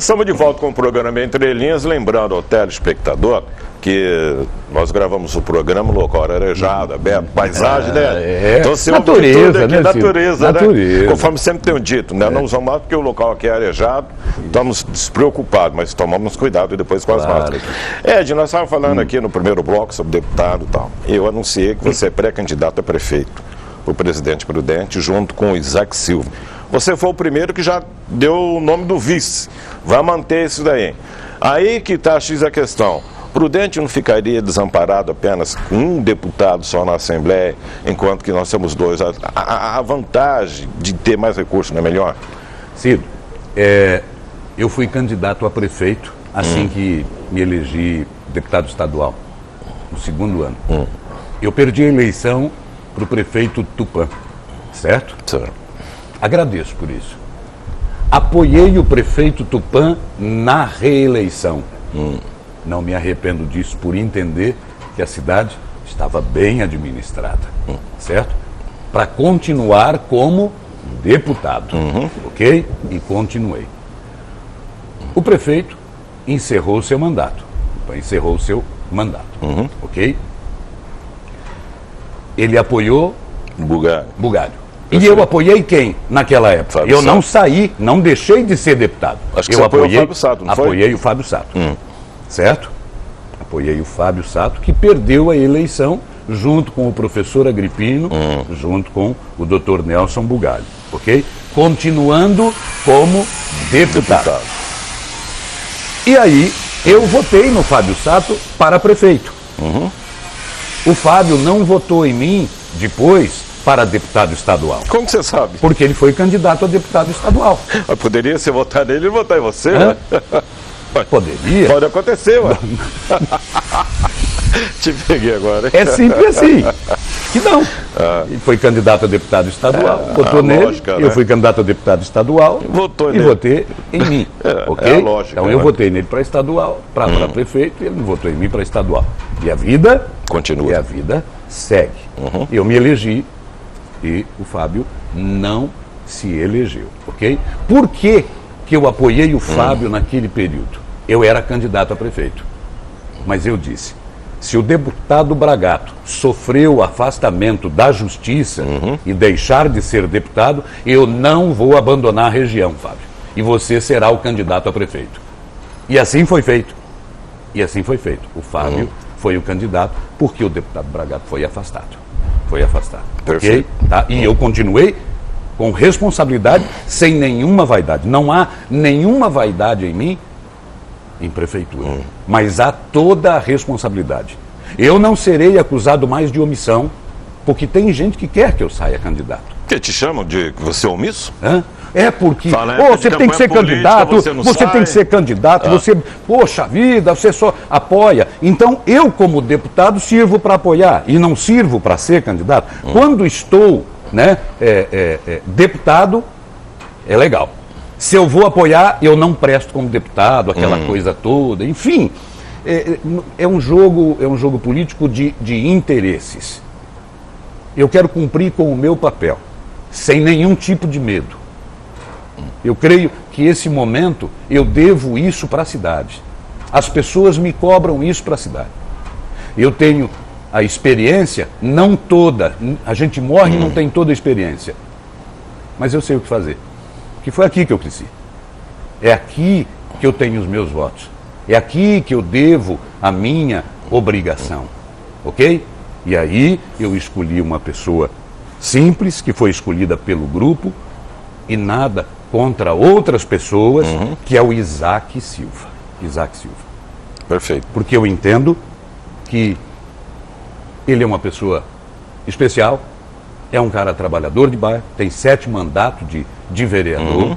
Estamos de volta com o programa Entre Linhas, lembrando ao telespectador que nós gravamos o programa no local arejado, aberto, paisagem, né? Então, se natureza, aqui, né? natureza, né? Conforme sempre tenho dito, né? Não usamos máscara porque o local aqui é arejado, estamos despreocupados, mas tomamos cuidado depois com as máscaras. Ed, nós estávamos falando aqui no primeiro bloco sobre deputado e tal. Eu anunciei que você é pré-candidato a prefeito, o presidente Prudente, junto com o Isaac Silva. Você foi o primeiro que já deu o nome do vice. Vai manter isso daí. Aí que está X a questão. Prudente não ficaria desamparado apenas com um deputado só na Assembleia, enquanto que nós temos dois. A vantagem de ter mais recursos não é melhor? Ciro, eu fui candidato a prefeito assim que me elegi deputado estadual, no segundo ano. Eu perdi a eleição para o prefeito Tupã, certo? Certo. Agradeço por isso. Apoiei o prefeito Tupã na reeleição. Não me arrependo disso por entender que a cidade estava bem administrada, certo? Para continuar como deputado, ok? E continuei. O prefeito encerrou o seu mandato. Encerrou o seu mandato, ok? Ele apoiou Bugalho. E eu apoiei quem naquela época? Fábio eu Sato. não saí, não deixei de ser deputado. Acho que eu você apoiou apoiei, o Fábio Sato, não foi? Apoiei o Fábio Sato, certo? Apoiei o Fábio Sato, que perdeu a eleição junto com o professor Agripino, junto com o Dr. Nelson Bugalho, ok? Continuando como deputado. E aí, eu votei no Fábio Sato para prefeito. O Fábio não votou em mim depois para deputado estadual. Como que você sabe? Porque ele foi candidato a deputado estadual. Mas poderia ser votar nele e votar em você, né? Poderia. Pode acontecer, ué. Te peguei agora. É simples assim. Que não. Ele foi candidato a deputado estadual, votou nele, lógica, eu né? fui candidato a deputado estadual Votou e nele. votei em mim. Ok? É a lógica, então eu né? votei nele para estadual, para prefeito, e ele não votou em mim para estadual. E a vida Continua. E a vida segue. Eu me elegi e o Fábio não se elegeu, ok? Por que eu apoiei o Fábio naquele período? Eu era candidato a prefeito, mas eu disse, se o deputado Bragato sofreu afastamento da justiça e deixar de ser deputado, eu não vou abandonar a região, Fábio, e você será o candidato a prefeito. E assim foi feito. O Fábio foi o candidato porque o deputado Bragato foi afastado. Perfeito. Ok? Tá? E eu continuei com responsabilidade, sem nenhuma vaidade. Não há nenhuma vaidade em mim em prefeitura, mas há toda a responsabilidade. Eu não serei acusado mais de omissão, porque tem gente que quer que eu saia candidato. Que te chamam de você omisso? É porque Fala, você tem que ser política, candidato, você tem que ser candidato, você, poxa vida, você só apoia. Então, eu como deputado sirvo para apoiar e não sirvo para ser candidato. Quando estou deputado, é legal. Se eu vou apoiar, eu não presto como deputado, aquela coisa toda, enfim. É um jogo político de interesses. Eu quero cumprir com o meu papel, sem nenhum tipo de medo. Eu creio que esse momento eu devo isso para a cidade. As pessoas me cobram isso para a cidade. Eu tenho a experiência, não toda, a gente morre e não tem toda a experiência. Mas eu sei o que fazer. Porque foi aqui que eu cresci. É aqui que eu tenho os meus votos. É aqui que eu devo a minha obrigação. Ok? E aí eu escolhi uma pessoa simples, que foi escolhida pelo grupo, e nada contra outras pessoas, que é o Isaac Silva. Perfeito. Porque eu entendo que ele é uma pessoa especial, é um cara trabalhador de bairro, tem 7 mandatos de vereador.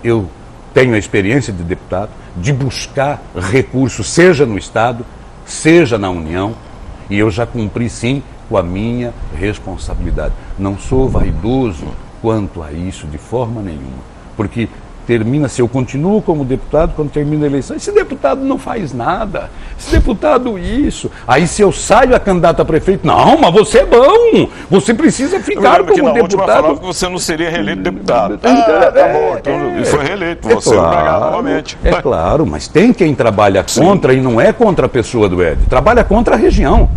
Eu tenho a experiência de deputado, de buscar recursos, seja no Estado, seja na União, e eu já cumpri sim com a minha responsabilidade. Não sou vaidoso quanto a isso de forma nenhuma, porque termina, se eu continuo como deputado, quando termina a eleição, esse deputado não faz nada, esse deputado isso. Aí se eu saio a candidato a prefeito, não, mas você é bom, você precisa ficar como deputado. Última falava que você não seria reeleito deputado. Tá morto. E foi reeleito, você não vai novamente. É claro, mas tem quem trabalha contra e não é contra a pessoa do Ed, trabalha contra a região.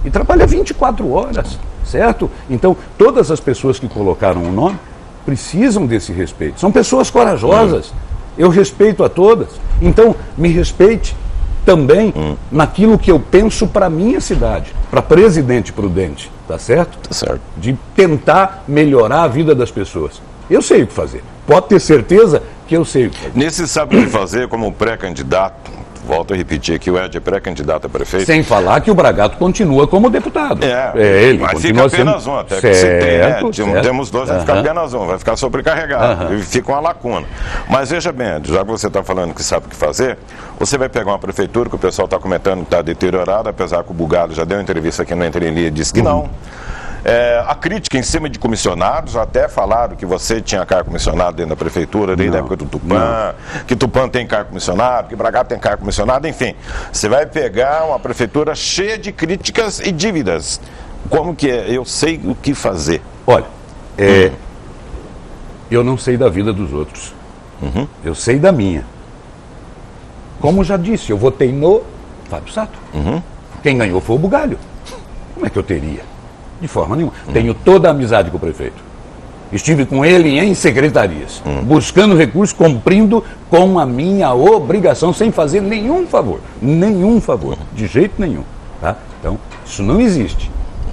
E trabalha 24 horas, certo? Então, todas as pessoas que colocaram o nome precisam desse respeito. São pessoas corajosas. Eu respeito a todas. Então, me respeite também naquilo que eu penso para a minha cidade, para Presidente Prudente, tá certo? Tá certo. De tentar melhorar a vida das pessoas. Eu sei o que fazer. Pode ter certeza que eu sei o que fazer. Nesse sabe o que fazer como pré-candidato, volto a repetir aqui, o Ed é pré-candidato a prefeito. Sem falar que o Bragato continua como deputado. Ele mas fica apenas um, até que certo. Temos dois, vai ficar apenas um, vai ficar sobrecarregado, e fica uma lacuna. Mas veja bem, Ed, já que você está falando que sabe o que fazer, você vai pegar uma prefeitura que o pessoal está comentando que está deteriorada, apesar que o Bugado já deu uma entrevista aqui no Entre Linhas e disse que não. A crítica em cima de comissionados, até falaram que você tinha cargo comissionado dentro da prefeitura, desde a época do Tupã, que Tupã tem cargo comissionado, que Bragato tem cargo comissionado, enfim. Você vai pegar uma prefeitura cheia de críticas e dívidas. Como que é? Eu sei o que fazer. Olha, eu não sei da vida dos outros. Eu sei da minha. Como já disse, eu votei no Fábio Sato. Quem ganhou foi o Bugalho. Como é que eu teria? De forma nenhuma. Tenho toda a amizade com o prefeito. Estive com ele em secretarias, buscando recursos, cumprindo com a minha obrigação, sem fazer nenhum favor. Nenhum favor. De jeito nenhum. Tá? Então, isso não existe.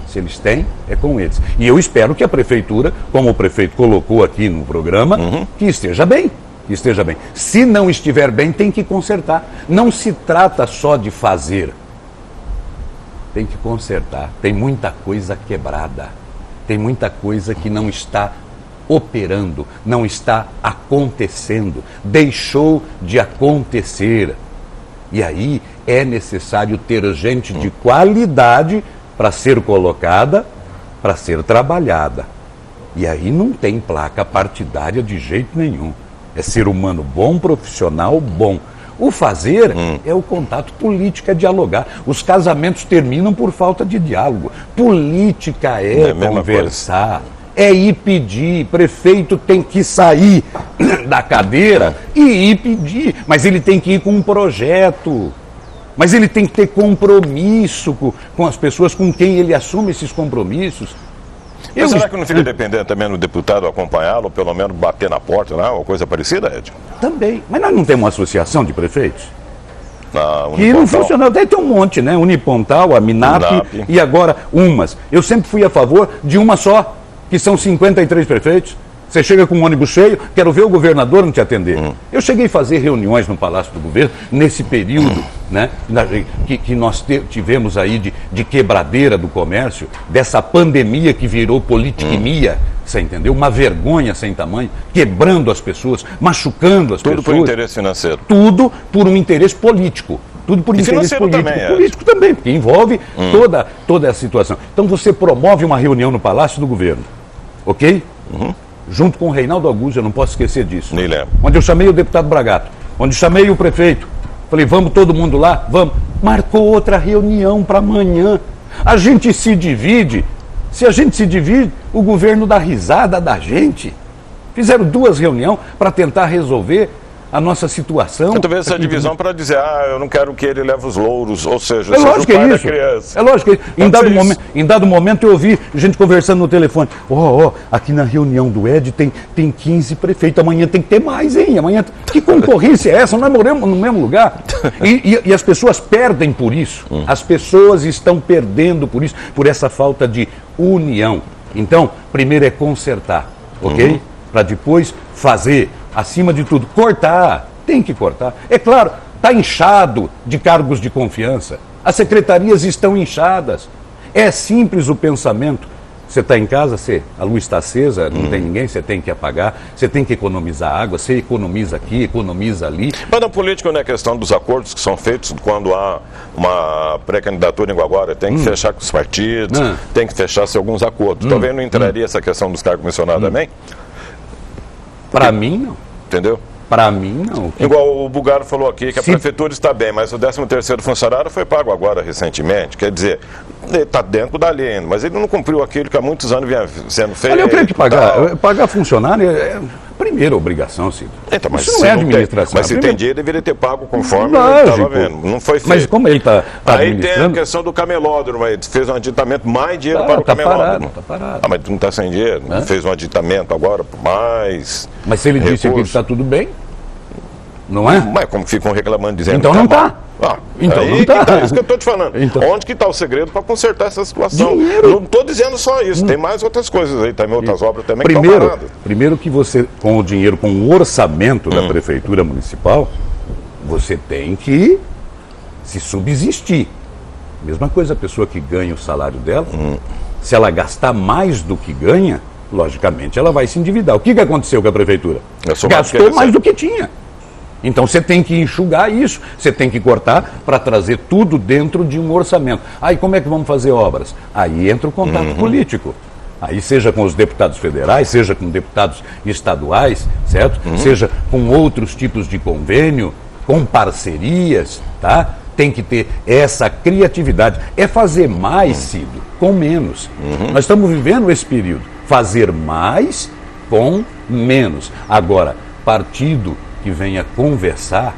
Se eles têm, é com eles. E eu espero que a prefeitura, como o prefeito colocou aqui no programa, que esteja bem. Que esteja bem. Se não estiver bem, tem que consertar. Não se trata só de fazer. Tem que consertar. Tem muita coisa quebrada. Tem muita coisa que não está operando, não está acontecendo. Deixou de acontecer. E aí é necessário ter gente de qualidade para ser colocada, para ser trabalhada. E aí não tem placa partidária de jeito nenhum. É ser humano bom, profissional bom. O fazer é o contato, política é dialogar. Os casamentos terminam por falta de diálogo. Política é conversar, é ir pedir. Prefeito tem que sair da cadeira e ir pedir. Mas ele tem que ir com um projeto. Mas ele tem que ter compromisso com as pessoas com quem ele assume esses compromissos. Mas será que não fica dependendo também do deputado acompanhá-lo, ou pelo menos bater na porta, né? Ou coisa parecida, Ed? Também. Mas nós não temos uma associação de prefeitos? Que não funciona. Deve ter um monte, né? Unipontal, a Minap e agora umas. Eu sempre fui a favor de uma só, que são 53 prefeitos. Você chega com um ônibus cheio, quero ver o governador não te atender. Eu cheguei a fazer reuniões no Palácio do Governo, nesse período, né, que nós tivemos aí de quebradeira do comércio, dessa pandemia que virou politiquimia, você entendeu? Uma vergonha sem tamanho, quebrando as pessoas, machucando as pessoas. Tudo por interesse financeiro. Tudo por um interesse político. Tudo por interesse político. Também, político também, porque envolve toda a situação. Então você promove uma reunião no Palácio do Governo, ok? Junto com o Reinaldo Augusto, eu não posso esquecer disso. Nem lembro. Onde eu chamei o deputado Bragato, onde chamei o prefeito. Falei, vamos todo mundo lá? Vamos. Marcou outra reunião para amanhã. A gente se divide. Se a gente se divide, o governo dá risada da gente. Fizeram 2 reuniões para tentar resolver a nossa situação. Eu talvez essa divisão para dizer, eu não quero que ele leve os louros, ou seja, é lógico que é isso. Criança. É lógico que é isso. Em dado momento eu ouvi gente conversando no telefone, aqui na reunião do Ed tem 15 prefeitos, amanhã tem que ter mais, hein? Amanhã que concorrência é essa? Nós moramos no mesmo lugar. E as pessoas perdem por isso. As pessoas estão perdendo por isso, por essa falta de união. Então, primeiro é consertar, ok? Para depois fazer. Acima de tudo, cortar, tem que cortar. É claro, está inchado de cargos de confiança. As secretarias estão inchadas. É simples o pensamento. Você está em casa, a luz está acesa, não tem ninguém, você tem que apagar, você tem que economizar água, você economiza aqui, economiza ali. Mas na política não é questão dos acordos que são feitos quando há uma pré-candidatura igual agora. Tem que fechar com os partidos, tem que fechar-se alguns acordos. Talvez não entraria essa questão dos cargos comissionados também? Para mim, não. Entendeu? Para mim, não. Igual o Bugalho falou aqui, que a prefeitura está bem, mas o 13º funcionário foi pago agora, recentemente. Quer dizer, ele está dentro da lei ainda, mas ele não cumpriu aquilo que há muitos anos vinha sendo feito. Olha, eu creio que pagar funcionário é a primeira obrigação, Cid. Então, mas isso não é administração. Mas se tem dinheiro, deveria ter pago conforme ele estava vendo. Não foi feito. Mas como ele está Aí tem a questão do camelódromo, ele fez um aditamento, mais dinheiro para o camelódromo. Está parado. Ah, mas tu não está sem dinheiro, fez um aditamento agora, mais. Mas se ele disse que está tudo bem, não é? Mas como ficam reclamando, dizendo então que não tá está. Então não está. É isso que eu estou te falando. Então. Onde que está o segredo para consertar essa situação? Dinheiro. Não estou dizendo só isso, tem mais outras coisas aí, também outras obras também que estão paradas. Primeiro que você, com o dinheiro, com o orçamento da Prefeitura Municipal, você tem que se subsistir. Mesma coisa a pessoa que ganha o salário dela, se ela gastar mais do que ganha, logicamente ela vai se endividar. O que aconteceu com a Prefeitura? Gastou mais do que tinha. Então você tem que enxugar isso, você tem que cortar para trazer tudo dentro de um orçamento. Aí como é que vamos fazer obras? Aí entra o contato político. Aí seja com os deputados federais, seja com deputados estaduais, certo? Seja com outros tipos de convênio, com parcerias, tá? Tem que ter essa criatividade. É fazer mais, Cido, com menos. Nós estamos vivendo esse período. Fazer mais com menos. Agora, partido que venha conversar,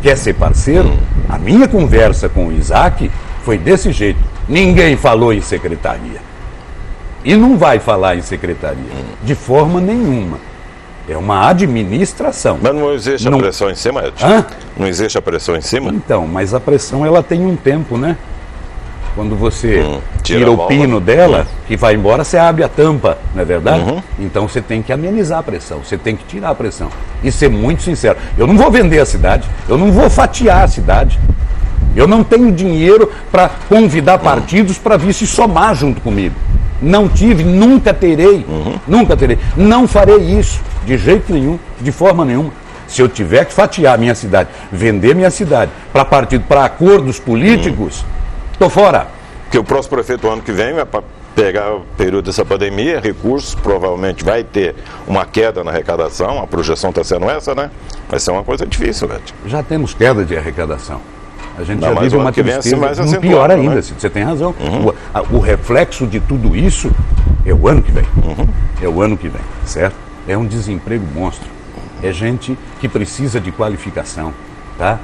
quer ser parceiro, a minha conversa com o Isaac foi desse jeito. Ninguém falou em secretaria. E não vai falar em secretaria, de forma nenhuma. É uma administração. Mas não existe a pressão em cima, Edson? Não existe a pressão em cima? Então, mas a pressão ela tem um tempo, né? Quando você tira o pino dela, que vai embora, você abre a tampa, não é verdade? Então você tem que amenizar a pressão, você tem que tirar a pressão. E ser muito sincero. Eu não vou vender a cidade, eu não vou fatiar a cidade. Eu não tenho dinheiro para convidar partidos para vir se somar junto comigo. Não tive, nunca terei, nunca terei. Não farei isso, de jeito nenhum, de forma nenhuma. Se eu tiver que fatiar minha cidade, vender minha cidade para partido, para acordos políticos, estou fora. Porque o próximo prefeito, ano que vem, é para pegar o período dessa pandemia, recursos, provavelmente vai ter uma queda na arrecadação, a projeção está sendo essa, né? Vai ser uma coisa difícil, velho. Já temos queda de arrecadação. A gente já vive uma tristeza, assim, pior ainda, né? Você tem razão. O reflexo de tudo isso é o ano que vem. É o ano que vem, certo? É um desemprego monstro. É gente que precisa de qualificação, tá?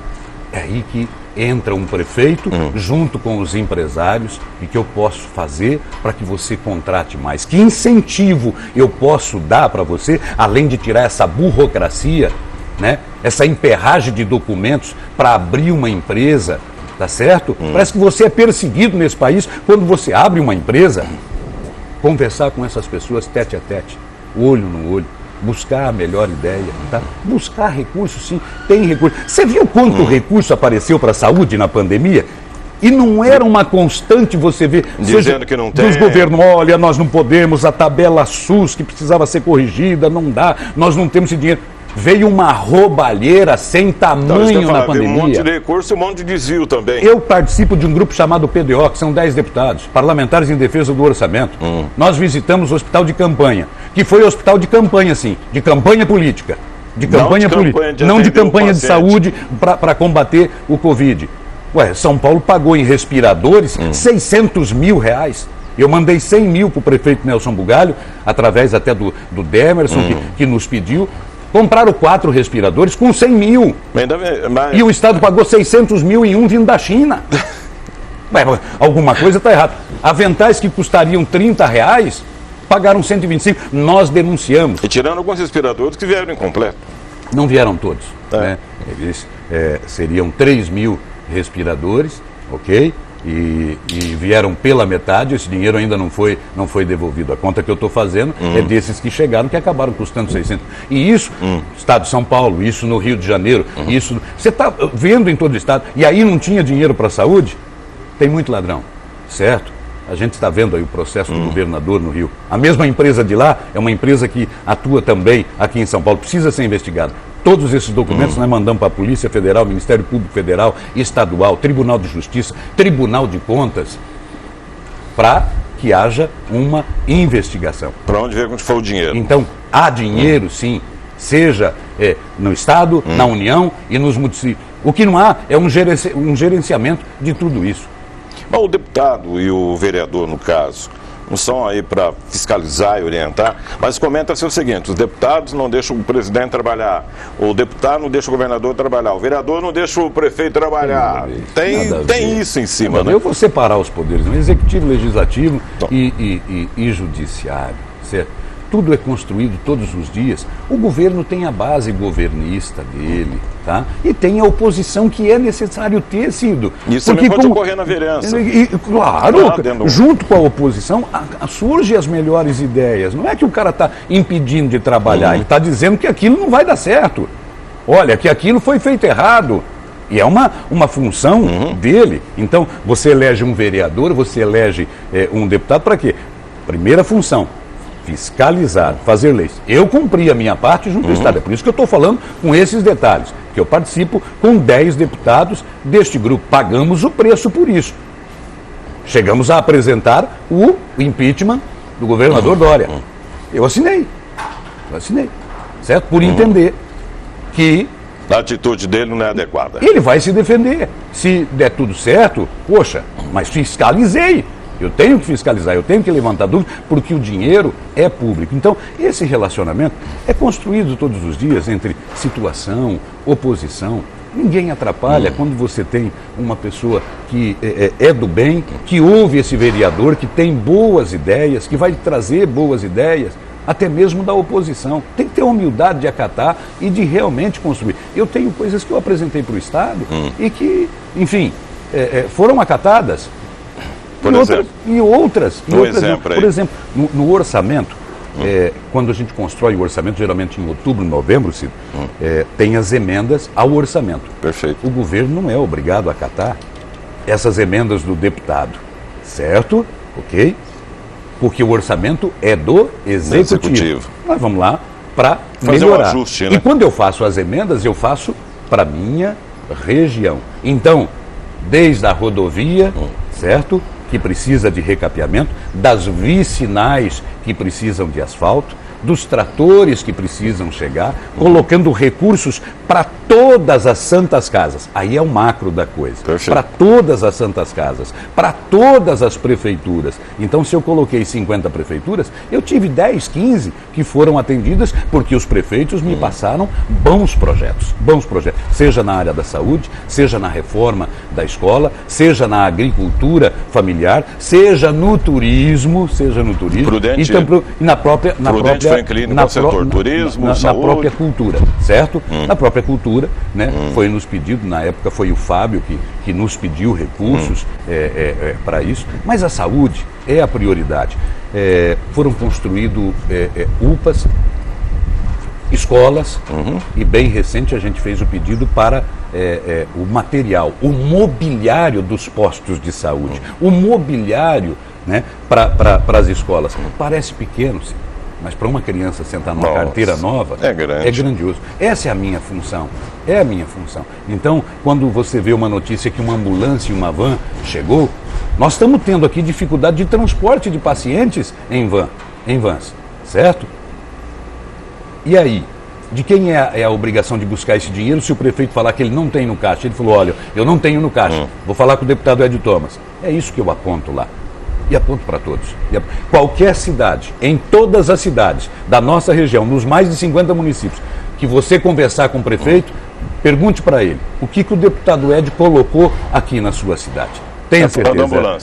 É aí que entra um prefeito junto com os empresários e que eu posso fazer para que você contrate mais. Que incentivo eu posso dar para você, além de tirar essa burocracia, né? Essa emperragem de documentos para abrir uma empresa, tá certo? Parece que você é perseguido nesse país quando você abre uma empresa. Conversar com essas pessoas tete a tete, olho no olho, buscar a melhor ideia, tá? Buscar recursos, sim, tem recurso. Você viu quanto recurso apareceu para a saúde na pandemia? E não era uma constante você ver... Dizendo que não tem... Dos governos, olha, nós não podemos, a tabela SUS que precisava ser corrigida, não dá, nós não temos esse dinheiro. Veio uma roubalheira sem tamanho na pandemia. Um monte de recurso e um monte de desvio também. Eu participo de um grupo chamado PDO, que são 10 deputados, parlamentares em defesa do orçamento. Nós visitamos o hospital de campanha, que foi hospital de campanha, sim, de campanha política. De campanha política, não de campanha de saúde para combater o Covid. Ué, São Paulo pagou em respiradores 600 mil reais. Eu mandei 100 mil para o prefeito Nelson Bugalho, através até do Demerson, que nos pediu. Compraram 4 respiradores com 100 mil. E o Estado pagou 600 mil em um vindo da China. Alguma coisa está errada. Aventais que custariam 30 reais, pagaram 125. Nós denunciamos. E tirando alguns respiradores que vieram incompleto. Não vieram todos. Né? Eles seriam 3 mil respiradores, ok? E vieram pela metade, esse dinheiro ainda não foi devolvido. A conta que eu estou fazendo é desses que chegaram, que acabaram custando 600. E isso, Estado de São Paulo, isso no Rio de Janeiro, isso... Você está vendo em todo o Estado, e aí não tinha dinheiro para a saúde? Tem muito ladrão, certo? A gente está vendo aí o processo do governador no Rio. A mesma empresa de lá é uma empresa que atua também aqui em São Paulo, precisa ser investigada. Todos esses documentos nós mandamos para a Polícia Federal, Ministério Público Federal, Estadual, Tribunal de Justiça, Tribunal de Contas, para que haja uma investigação. Para onde foi o dinheiro? Então, há dinheiro, sim. seja no Estado, na União e nos municípios. O que não há é um gerenciamento de tudo isso. Mas o deputado e o vereador, no caso, não são aí para fiscalizar e orientar, mas comenta-se o seguinte: os deputados não deixam o presidente trabalhar, o deputado não deixa o governador trabalhar, o vereador não deixa o prefeito trabalhar. Tem isso em cima, né? Eu vou separar os poderes, executivo, legislativo e judiciário, certo? Tudo é construído todos os dias. O governo tem a base governista dele, tá? E tem a oposição que é necessário ter sido. Isso também pode ocorrer na vereança. Claro, junto com a oposição surgem as melhores ideias. Não é que o cara está impedindo de trabalhar, ele está dizendo que aquilo não vai dar certo. Olha, que aquilo foi feito errado. E é uma função dele. Então, você elege um vereador, você elege um deputado para quê? Primeira função: fiscalizar, fazer leis. Eu cumpri a minha parte junto ao Estado. É por isso que eu estou falando com esses detalhes, que eu participo com 10 deputados deste grupo. Pagamos o preço por isso. Chegamos a apresentar o impeachment do governador Dória. Eu assinei, certo? Por entender que a atitude dele não é adequada. Ele vai se defender. Se der tudo certo, poxa, mas fiscalizei. Eu tenho que fiscalizar, eu tenho que levantar dúvida, porque o dinheiro é público. Então, esse relacionamento é construído todos os dias entre situação, oposição. Ninguém atrapalha quando você tem uma pessoa que é do bem, que ouve esse vereador, que tem boas ideias, que vai trazer boas ideias, até mesmo da oposição. Tem que ter a humildade de acatar e de realmente construir. Eu tenho coisas que eu apresentei para o Estado e que, enfim, foram acatadas. E outras. Por exemplo, no orçamento, quando a gente constrói o orçamento, geralmente em outubro, novembro, tem as emendas ao orçamento. Perfeito. O governo não é obrigado a acatar essas emendas do deputado, certo? Ok? Porque o orçamento é do executivo. Nós vamos lá para melhorar. Um ajuste, né? E quando eu faço as emendas, eu faço para a minha região. Então, desde a rodovia, certo? Que precisa de recapeamento, das vicinais que precisam de asfalto, dos tratores que precisam chegar, colocando recursos para todas as santas casas. Aí é o macro da coisa. Para todas as santas casas, para todas as prefeituras. Então, se eu coloquei 50 prefeituras, eu tive 10, 15 que foram atendidas porque os prefeitos me passaram bons projetos. Seja na área da saúde, seja na reforma da escola, seja na agricultura familiar, seja no turismo. Prudente, então, na própria setor turismo, saúde. Na própria cultura, certo? Na própria cultura, né? Foi nos pedido, na época foi o Fábio que nos pediu recursos para isso, mas a saúde é a prioridade. Foram construídos UPAs, escolas, e bem recente a gente fez o pedido para o material, o mobiliário dos postos de saúde, o mobiliário, né, para as escolas. Parece pequeno, sim, mas para uma criança sentar numa carteira nova é grandioso. Essa é a minha função. Então, quando você vê uma notícia que uma ambulância e uma van chegou, nós estamos tendo aqui dificuldade de transporte de pacientes em vans, certo? E aí? De quem é a obrigação de buscar esse dinheiro se o prefeito falar que ele não tem no caixa? Ele falou: olha, eu não tenho no caixa, vou falar com o deputado Ed Thomas. É isso que eu aponto lá. E aponto para todos. Qualquer cidade, em todas as cidades da nossa região, nos mais de 50 municípios, que você conversar com o prefeito, pergunte para ele o que o deputado Ed colocou aqui na sua cidade. Tenha certeza.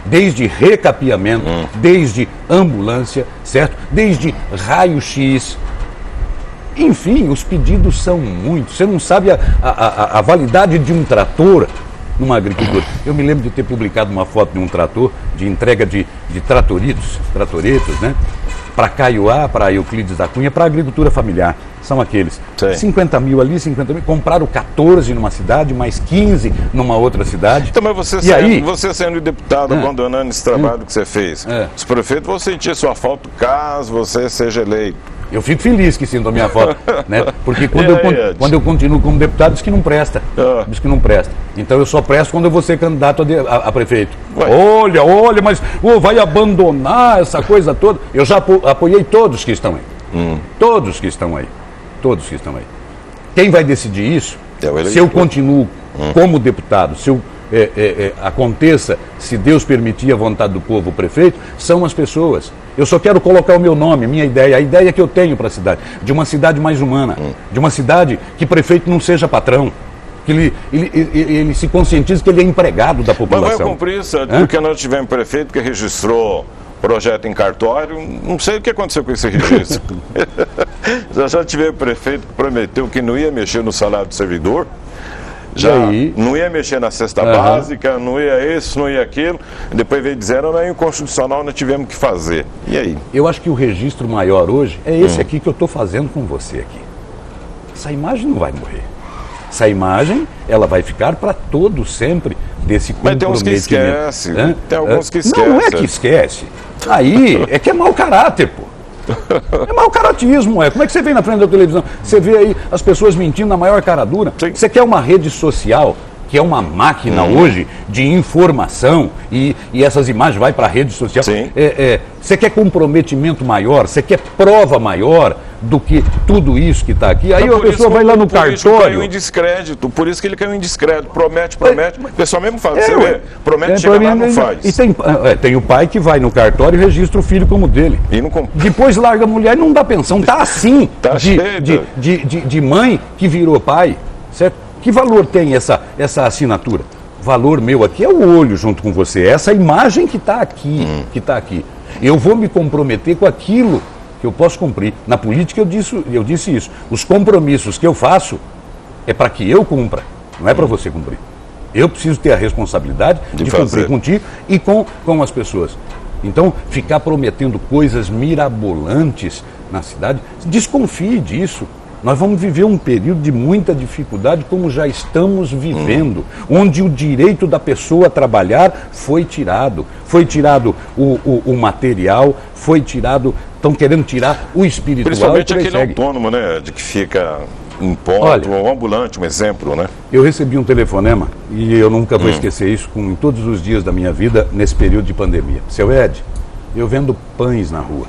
Desde recapeamento, desde ambulância, certo? Desde raio-x. Enfim, os pedidos são muitos. Você não sabe a validade de um trator numa agricultura. Eu me lembro de ter publicado uma foto de um trator de entrega de tratoretos, né? Para Caiuá, para Euclides da Cunha, para a agricultura familiar. São aqueles. Sei. 50 mil ali, 50 mil. Compraram 14 numa cidade, mais 15 numa outra cidade. Então, mas você sendo deputado, abandonando esse trabalho que você fez, os prefeitos vão sentir sua falta caso você seja eleito. Eu fico feliz que sinto a minha falta, né? Porque quando eu continuo como deputado, diz que não presta. Então eu só presto quando eu vou ser candidato a prefeito. Olha, mas vai abandonar essa coisa toda. Eu já apoiei todos que estão aí. Todos que estão aí. Todos que estão aí. Quem vai decidir isso, se eu continuo como deputado, se eu aconteça, se Deus permitir a vontade do povo, o prefeito, são as pessoas. Eu só quero colocar o meu nome, minha ideia, a ideia que eu tenho para a cidade, de uma cidade mais humana, de uma cidade que prefeito não seja patrão, que ele se conscientize que ele é empregado da população. Mas vai cumprir isso, porque nós tivemos prefeito que registrou projeto em cartório, não sei o que aconteceu com esse registro. Já tivemos prefeito que prometeu que não ia mexer no salário do servidor, não ia mexer na cesta básica, não ia isso, não ia aquilo, depois veio dizendo, não é inconstitucional, nós tivemos que fazer. E aí? Eu acho que o registro maior hoje é esse aqui que eu estou fazendo com você aqui. Essa imagem não vai morrer. Essa imagem, ela vai ficar para todo sempre desse comprometimento. Mas tem uns que esquecem. Tem alguns que esquecem. Não é que esquece. Aí é que é mau caráter, pô. É mau caratismo, Como é que você vem na frente da televisão? Você vê aí as pessoas mentindo na maior cara dura. Sim. Você quer uma rede social, que é uma máquina hoje de informação, e essas imagens vai para a rede social. Sim. Você quer comprometimento maior, você quer prova maior do que tudo isso que está aqui. Aí a pessoa vai lá no cartório. Caiu em descrédito, por isso que ele caiu em descrédito. Promete. O pessoal mesmo faz. Você vê, promete, chega lá, não faz. E tem o pai que vai no cartório e registra o filho como dele. E não depois larga a mulher e não dá pensão. Tá assim, tá de mãe que virou pai, certo? Que valor tem essa assinatura? O valor meu aqui é o olho junto com você, essa imagem que está aqui, Eu vou me comprometer com aquilo que eu posso cumprir. Na política eu disse isso. Os compromissos que eu faço é para que eu cumpra, não é para você cumprir. Eu preciso ter a responsabilidade de cumprir contigo e com as pessoas. Então, ficar prometendo coisas mirabolantes na cidade, desconfie disso. Nós vamos viver um período de muita dificuldade, como já estamos vivendo, onde o direito da pessoa a trabalhar foi tirado. Foi tirado o material, estão querendo tirar o espiritual. Principalmente aquele autônomo, né, de que fica em ponto, um ambulante, um exemplo, né? Eu recebi um telefonema, e eu nunca vou esquecer isso, em todos os dias da minha vida, nesse período de pandemia. Seu Ed, eu vendo pães na rua.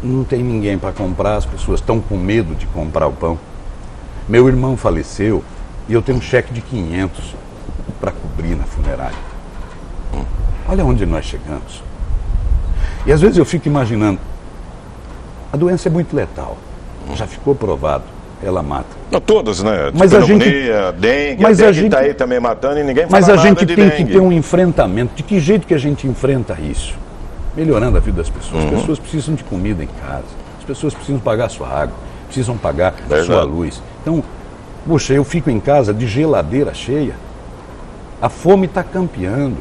Não tem ninguém para comprar, as pessoas estão com medo de comprar o pão. Meu irmão faleceu e eu tenho um cheque de 500 para cobrir na funerária. Olha onde nós chegamos. E às vezes eu fico imaginando, a doença é muito letal, já ficou provado, ela mata. Não, todas, né? Mas pneumonia, dengue, a dengue está aí também matando e ninguém fala nada de dengue. Mas a gente tem que ter um enfrentamento. De que jeito que a gente enfrenta isso? Melhorando a vida das pessoas. As pessoas precisam de comida em casa. As pessoas precisam pagar a sua água. Precisam pagar a sua luz. Então, poxa, eu fico em casa de geladeira cheia. A fome está campeando.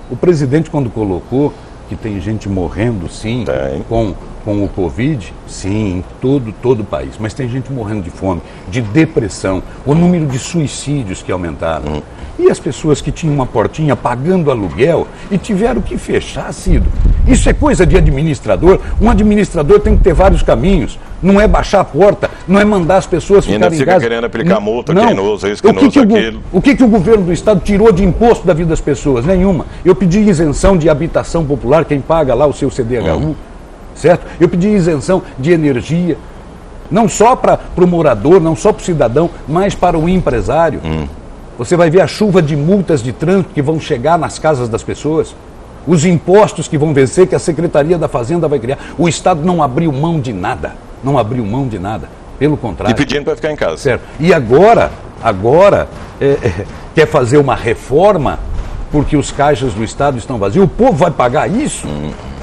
O presidente, quando colocou que tem gente morrendo, sim, com o Covid, sim, em todo o país. Mas tem gente morrendo de fome, de depressão, o número de suicídios que aumentaram. E as pessoas que tinham uma portinha pagando aluguel e tiveram que fechar, Cido. Isso é coisa de administrador. Um administrador tem que ter vários caminhos. Não é baixar a porta, não é mandar as pessoas ficarem em casa. Ainda fica querendo aplicar multa, quem não usa isso, quem não usa aquilo. O que o governo do estado tirou de imposto da vida das pessoas? Nenhuma. Eu pedi isenção de habitação popular, quem paga lá o seu CDHU, certo? Eu pedi isenção de energia, não só para o morador, não só para o cidadão, mas para o empresário. Você vai ver a chuva de multas de trânsito que vão chegar nas casas das pessoas. Os impostos que vão vencer, que a Secretaria da Fazenda vai criar. O Estado não abriu mão de nada. Não abriu mão de nada. Pelo contrário. E pedindo para ficar em casa. Certo. E agora quer fazer uma reforma porque os caixas do Estado estão vazios. O povo vai pagar isso?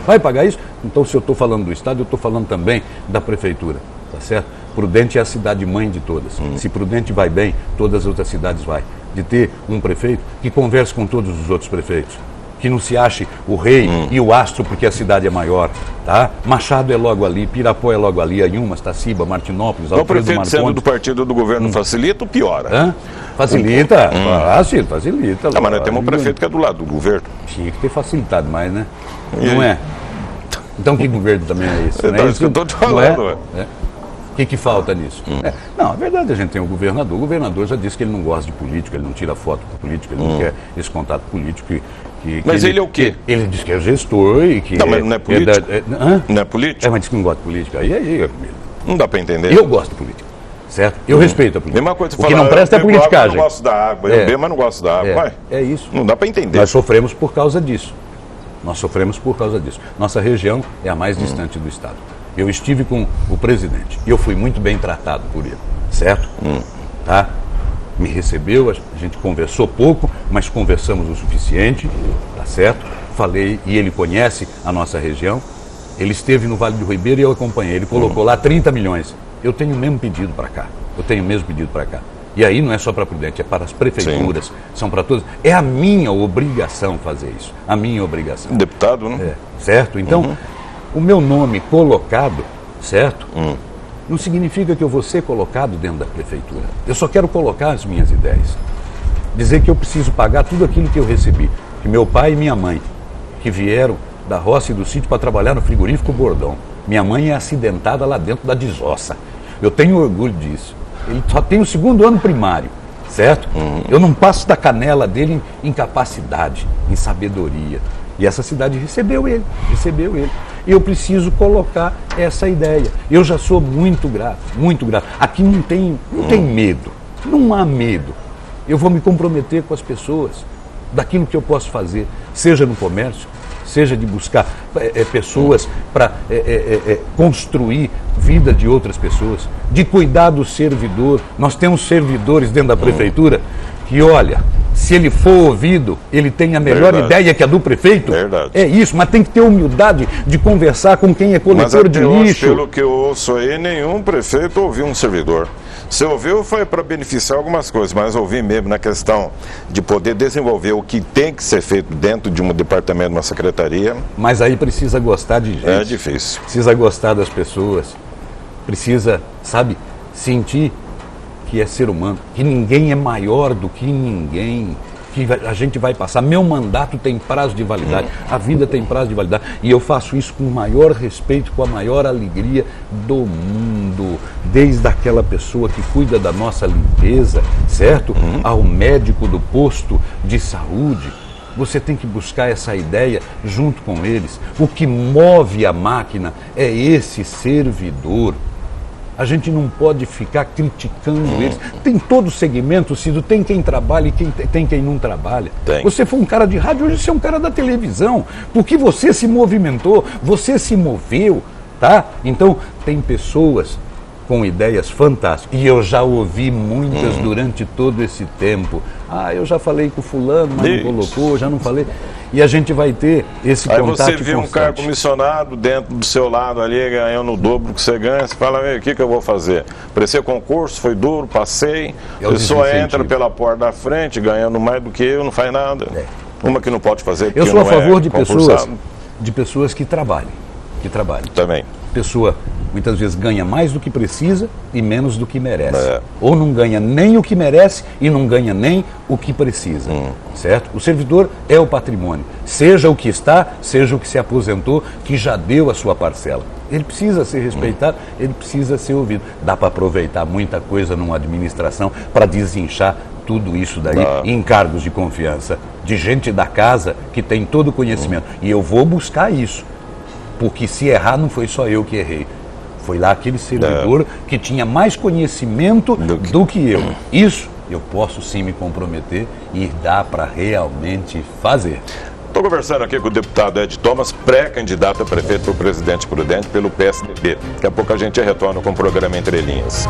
Vai pagar isso? Então, se eu estou falando do Estado, eu estou falando também da Prefeitura. Tá certo? Prudente é a cidade mãe de todas. Se Prudente vai bem, todas as outras cidades vai. De ter um prefeito que converse com todos os outros prefeitos. Que não se ache o rei e o astro porque a cidade é maior, tá? Machado é logo ali, Pirapó é logo ali, Anhumas, Taciba, Martinópolis, Alfredo Marcondes. O prefeito sendo do partido do governo facilita ou piora? Facilita, facilita. Mas nós temos um prefeito que é do lado do governo. Tinha que ter facilitado mais, né? Não é? Então que governo também é esse? É isso que eu estou te falando. que falta nisso? Não, a verdade, a gente tem o governador já disse que ele não gosta de político, ele não tira foto com político, ele não quer esse contato político. Mas ele é o quê? Ele diz que é gestor e que... Não, mas não é político? Não é político? Mas diz que não gosta de política. Aí não dá para entender. Eu gosto de política, certo? Eu respeito a política. Mesma coisa, o que não presta é politicagem. Eu não gosto da água, eu bebo, mas não gosto da água. É isso. Não dá para entender. Nós sofremos por causa disso. Nossa região é a mais distante do estado. Eu estive com o presidente e eu fui muito bem tratado por ele, certo? Tá? Me recebeu, a gente conversou pouco, mas conversamos o suficiente, tá certo? Falei, e ele conhece a nossa região. Ele esteve no Vale do Ribeira e eu acompanhei. Ele colocou lá 30 milhões. Eu tenho o mesmo pedido para cá. E aí não é só para Prudente, é para as prefeituras, são para todas. É a minha obrigação fazer isso. A minha obrigação. Deputado, né? Certo? Então, o meu nome colocado, certo? Não significa que eu vou ser colocado dentro da prefeitura. Eu só quero colocar as minhas ideias. Dizer que eu preciso pagar tudo aquilo que eu recebi. Que meu pai e minha mãe, que vieram da roça e do sítio para trabalhar no frigorífico Bordão. Minha mãe é acidentada lá dentro da desossa. Eu tenho orgulho disso. Ele só tem o 2º ano primário, certo? Eu não passo da canela dele em capacidade, em sabedoria. E essa cidade recebeu ele. E eu preciso colocar essa ideia. Eu já sou muito grato. Aqui não tem medo, não há medo. Eu vou me comprometer com as pessoas, daquilo que eu posso fazer, seja no comércio, seja de buscar pessoas para construir vida de outras pessoas, de cuidar do servidor. Nós temos servidores dentro da prefeitura que, olha, se ele for ouvido, ele tem a melhor ideia que a do prefeito. Verdade. É isso, mas tem que ter humildade de conversar com quem é coletor de lixo. Pelo que eu ouço aí, nenhum prefeito ouviu um servidor. Se ouviu, foi para beneficiar algumas coisas, mas ouvi mesmo na questão de poder desenvolver o que tem que ser feito dentro de um departamento, de uma secretaria. Mas aí precisa gostar de gente. É difícil. Precisa gostar das pessoas. Precisa, sabe, sentir que é ser humano, que ninguém é maior do que ninguém, que a gente vai passar. Meu mandato tem prazo de validade, a vida tem prazo de validade, e eu faço isso com o maior respeito, com a maior alegria do mundo, desde aquela pessoa que cuida da nossa limpeza, certo? Ao médico do posto de saúde. Você tem que buscar essa ideia junto com eles. O que move a máquina é esse servidor. A gente não pode ficar criticando eles. Tem todo segmento, Cido, tem quem trabalha e tem quem não trabalha. Tem. Você foi um cara de rádio, hoje você é um cara da televisão. Porque você se movimentou, você se moveu, tá? Então, tem pessoas com ideias fantásticas. E eu já ouvi muitas durante todo esse tempo. Eu já falei com o fulano, mas não colocou, já não falei. E a gente vai ter esse contato constante. Aí você vê um cara comissionado dentro do seu lado ali, ganhando o dobro que você ganha, você fala, o que eu vou fazer? Prestei concurso, foi duro, passei, a pessoa entra pela porta da frente, ganhando mais do que eu, não faz nada. Uma que não pode fazer porque eu sou a favor de concursado. pessoas que trabalhem. Também. Pessoa muitas vezes ganha mais do que precisa e menos do que merece. Ou não ganha nem o que merece e não ganha nem o que precisa. Certo? O servidor é o patrimônio. Seja o que está, seja o que se aposentou, que já deu a sua parcela. Ele precisa ser respeitado, ele precisa ser ouvido. Dá para aproveitar muita coisa numa administração para desinchar tudo isso daí em cargos de confiança, de gente da casa que tem todo o conhecimento. E eu vou buscar isso. Porque se errar, não foi só eu que errei. Foi lá aquele servidor que tinha mais conhecimento do que eu. Isso eu posso sim me comprometer e dá para realmente fazer. Estou conversando aqui com o deputado Ed Thomas, pré-candidato a prefeito por Presidente Prudente pelo PSDB. Daqui a pouco a gente retorna com o programa Entre Linhas.